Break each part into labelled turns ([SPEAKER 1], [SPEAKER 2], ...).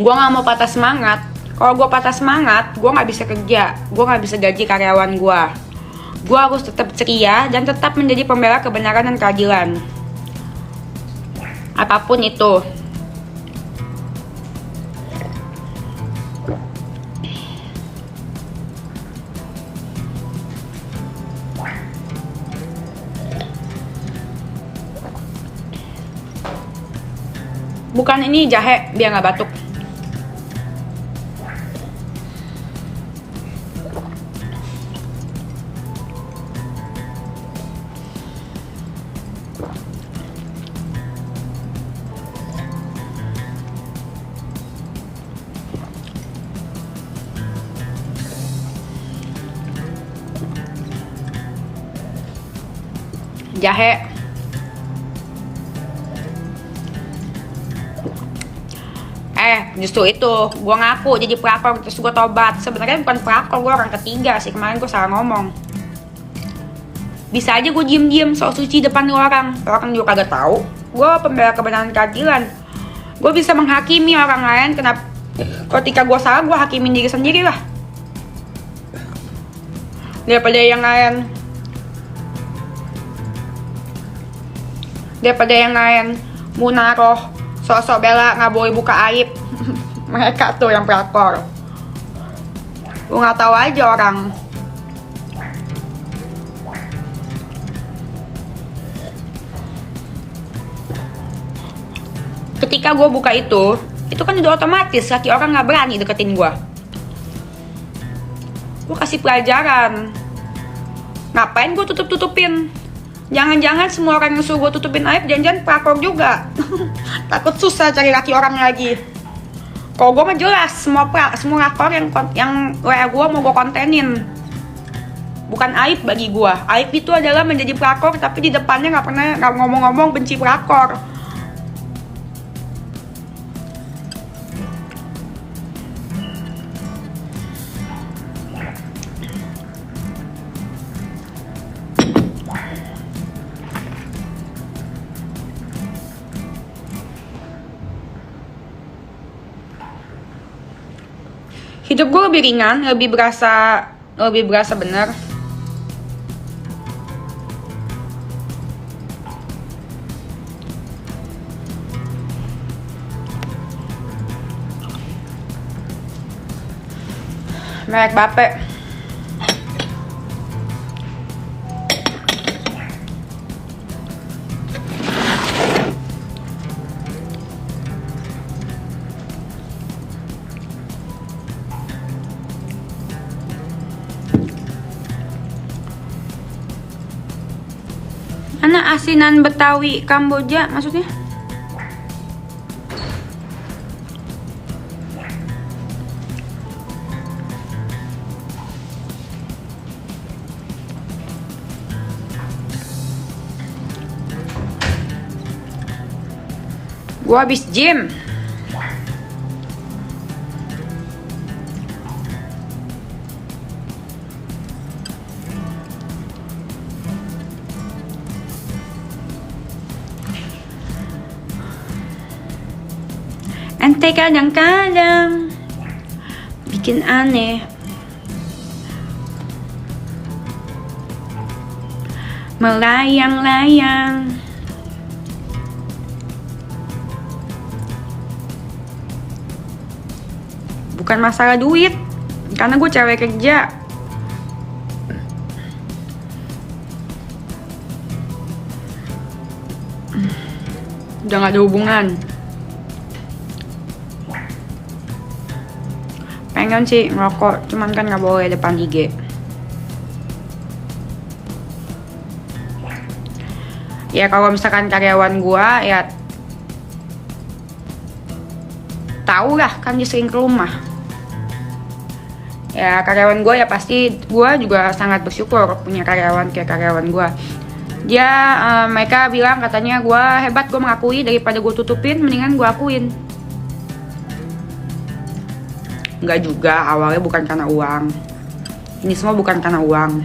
[SPEAKER 1] Gue nggak mau patah semangat. Kalau gue patah semangat, gue nggak bisa kerja, gue nggak bisa gaji karyawan gue. Gue harus tetap ceria dan tetap menjadi pembela kebenaran dan keadilan. Apapun itu. Bukan ini jahe biar nggak batuk. Jahe. Justru itu gue ngaku jadi pelakor terus gue tobat. Sebenarnya bukan pelakor, gue orang ketiga sih. Kemarin gue salah ngomong. Bisa aja gue diem-diem sok suci depan orang juga kagak tahu gue pembela kebenaran keadilan. Gue bisa menghakimi orang lain. Kenapa ketika gue salah gue hakimin diri sendiri lah daripada yang lain mau naruh sosok bela nggak boleh buka aib. Mereka tuh yang pelakor. Lu nggak tahu aja orang. Ketika gue buka itu kan udah otomatis laki orang nggak berani deketin gue. Gue kasih pelajaran. Ngapain gue tutupin? Jangan-jangan semua orang yang suruh gue tutupin aib jangan-jangan pelakor juga. Takut susah cari laki orang lagi. Kalau gue mah jelas semua pelakor yang WA gue mau gue kontenin. Bukan aib bagi gue. Aib itu adalah menjadi pelakor tapi di depannya nggak pernah ngomong-ngomong benci pelakor. Hidup gue lebih ringan, lebih berasa bener. Merek Bape. Anak asinan Betawi Kamboja maksudnya? Gua habis gym. Ente kadang-kadang bikin aneh. Melayang-layang. Bukan masalah duit, karena gue cewek kerja. Udah gak ada hubungan. Pengen sih ngerokok, cuman kan nggak boleh depan IG. Ya kalau misalkan karyawan gua ya tahu lah kan dia sering ke rumah. Ya karyawan gua ya pasti gua juga sangat bersyukur punya karyawan kayak karyawan gua. Mereka bilang katanya gua hebat, gua mengakui daripada gua tutupin mendingan gua akuin. Enggak juga, awalnya bukan karena uang. Ini semua bukan karena uang.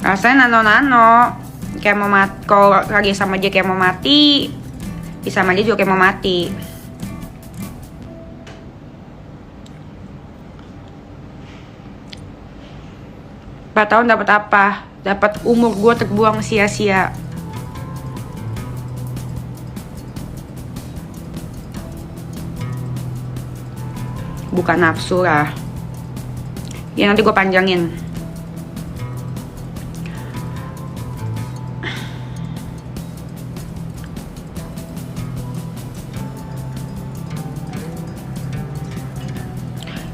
[SPEAKER 1] Rasanya nano-nano. Kayak mau mati, kalau lagi sama dia kayak mau mati. Bisa mandi juga kayak mau mati. Empat tahun dapat apa? Dapat umur gue terbuang sia-sia. Bukan nafsu lah. Ya nanti gue panjangin.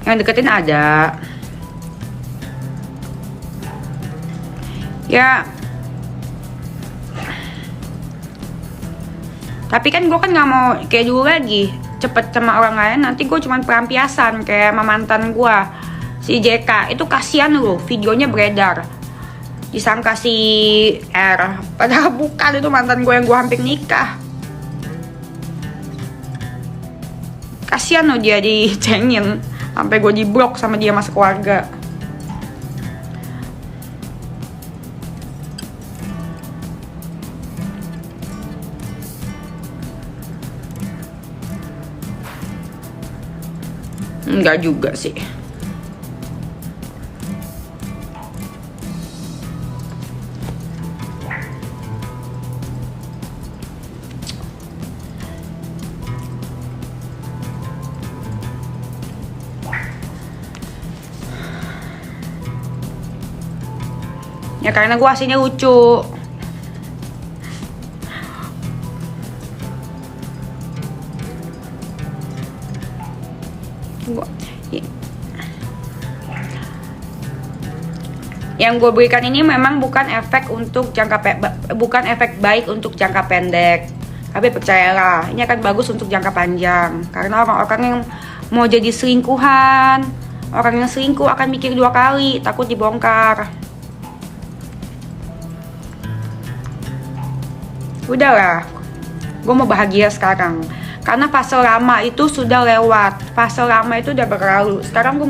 [SPEAKER 1] Yang deketin ada. Ya. Tapi kan gue kan nggak mau kayak dulu lagi cepet sama orang lain, nanti gue cuman pelampiasan kayak sama mantan gue si JK. Itu kasihan loh, videonya beredar disangka si R, padahal bukan. Itu mantan gue yang gue hampir nikah. Kasihan loh dia dicengin sampai gue diblok sama dia masa keluarga. Enggak juga sih. Ya karena gue aslinya lucu. Yang gue berikan ini memang bukan efek untuk bukan efek baik untuk jangka pendek, tapi percayalah ini akan bagus untuk jangka panjang. Karena orang-orang yang mau jadi selingkuhan, orang yang selingkuh akan mikir 2 kali, takut dibongkar. Udahlah, gue mau bahagia sekarang. Karena fase lama itu sudah lewat, fase lama itu udah berlalu. Sekarang gue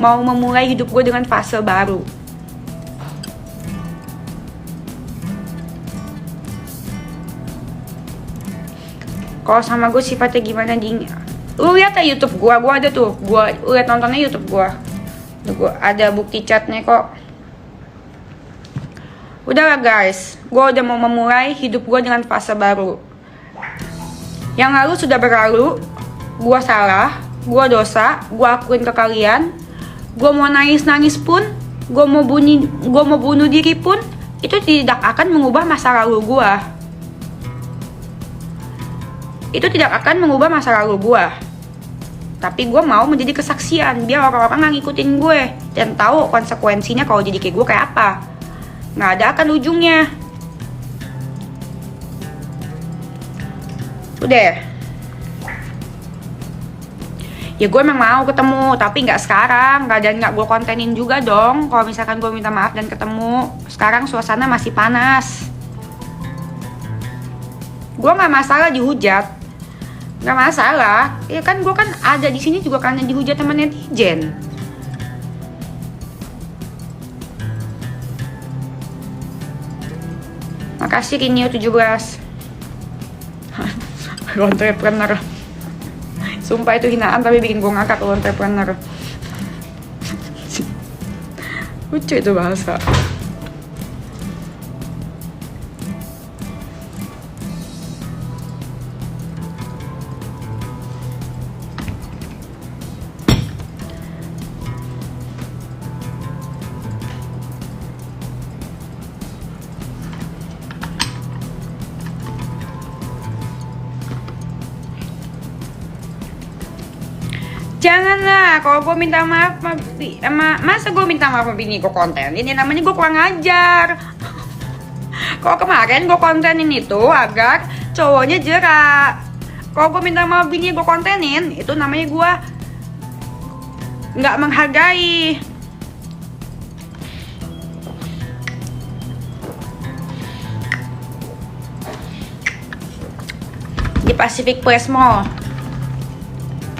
[SPEAKER 1] mau memulai hidup gue dengan fase baru. Kalau sama gue sifatnya gimana, ding? Lu lihat ya YouTube gue ada tuh, gue liat nontonnya YouTube gue ada bukti chatnya kok. Udahlah guys, gue udah mau memulai hidup gue dengan fase baru. Yang lalu sudah berlalu, gue salah, gue dosa, gue akuin ke kalian. Gue mau nangis pun, gue mau bunuh diri pun, itu tidak akan mengubah masa lalu gue. Itu tidak akan mengubah masa lalu gue. Tapi gue mau menjadi kesaksian biar orang-orang gak ngikutin gue dan tahu konsekuensinya kalau jadi kayak gue kayak apa. Nggak ada akan ujungnya. Udah. Ya gue emang mau ketemu, tapi nggak sekarang, nggak gue kontenin juga dong. Kalau misalkan gue minta maaf dan ketemu, sekarang suasana masih panas. Gue nggak masalah dihujat, nggak masalah. Ya kan gue kan ada di sini juga karena dihujat sama netizen. Makasih Kinio 17. Entrepreneur. Sumpah itu hinaan tapi bikin gue ngakak. Entrepreneur. Lucu itu bahasa. Janganlah, kalau gue minta maaf masa gue minta maaf sama bini gue kontenin, ini namanya gue kurang ajar. Kalau kemarin gue kontenin itu agar cowoknya jerak. Kalau gue minta maaf bini gue kontenin, itu namanya gue nggak menghargai. Di Pacific Place Mall.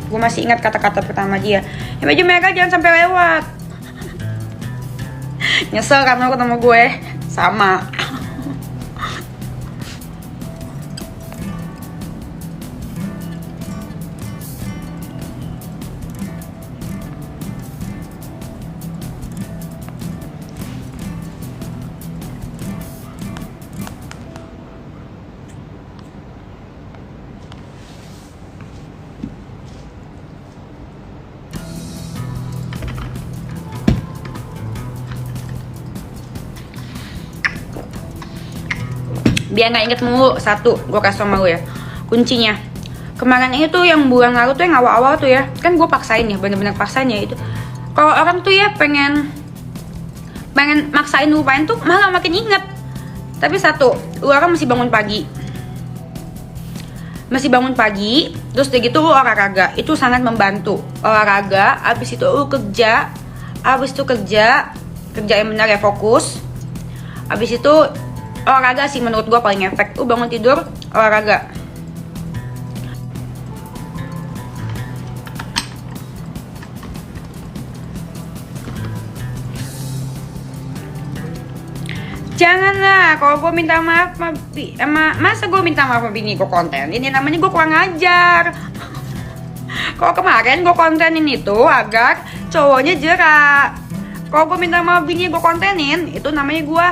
[SPEAKER 1] Gue masih ingat kata-kata pertama dia. Yang baju merah jangan sampai lewat. Nyesel karena lo ketemu gue. Sama. Biar nggak inget mulu. Satu, gue kasih tau sama lu ya kuncinya. Kemarin itu yang bulan lalu tuh yang awal-awal tuh ya, kan gue paksain ya, bener-bener paksain ya itu. Kalau orang tuh ya pengen maksain lupain tuh malah makin inget. Tapi satu, lu orang masih bangun pagi, terus udah gitu lu olahraga, itu sangat membantu. Olahraga, abis itu lu kerja yang benar ya, fokus. Abis itu olahraga sih menurut gue paling efek. Lu bangun tidur, olahraga. Janganlah, kalau gue minta maaf masa gue minta maaf sama bini gue konten ini, namanya gue kurang ajar. Kalau kemarin gue kontenin itu agar cowoknya jerak. Kalau gue minta maaf bini gue kontenin, itu namanya gue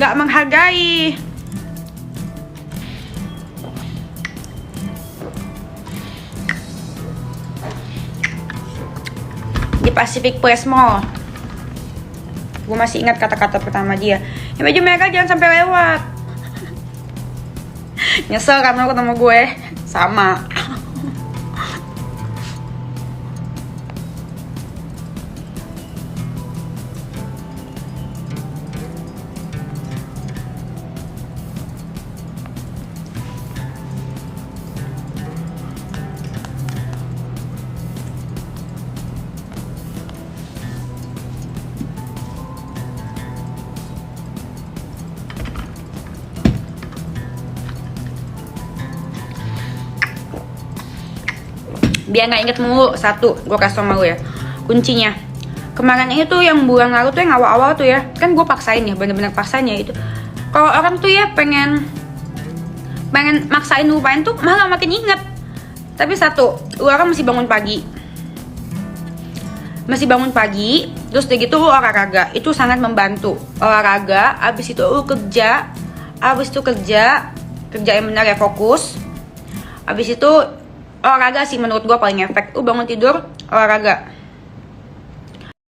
[SPEAKER 1] nggak menghargai. Di Pacific Place Mall, gue masih ingat kata-kata pertama dia, yang baju merah jangan sampai lewat. Nyesel karena lo ketemu gue sama. Biar nggak inget mulu. Satu, gue kasih tau sama lu ya kuncinya. Kemarin itu yang bulan lalu tuh yang awal-awal tuh ya, kan gue paksain ya, bener-bener paksain ya itu. Kalau orang tuh ya pengen maksain lupain tuh malah makin inget. Tapi satu, lu orang masih bangun pagi, terus udah gitu lu olahraga, itu sangat membantu. Olahraga, abis itu lu kerja yang benar ya, fokus. Abis itu olahraga sih menurut gue paling efek. Lu bangun tidur, olahraga.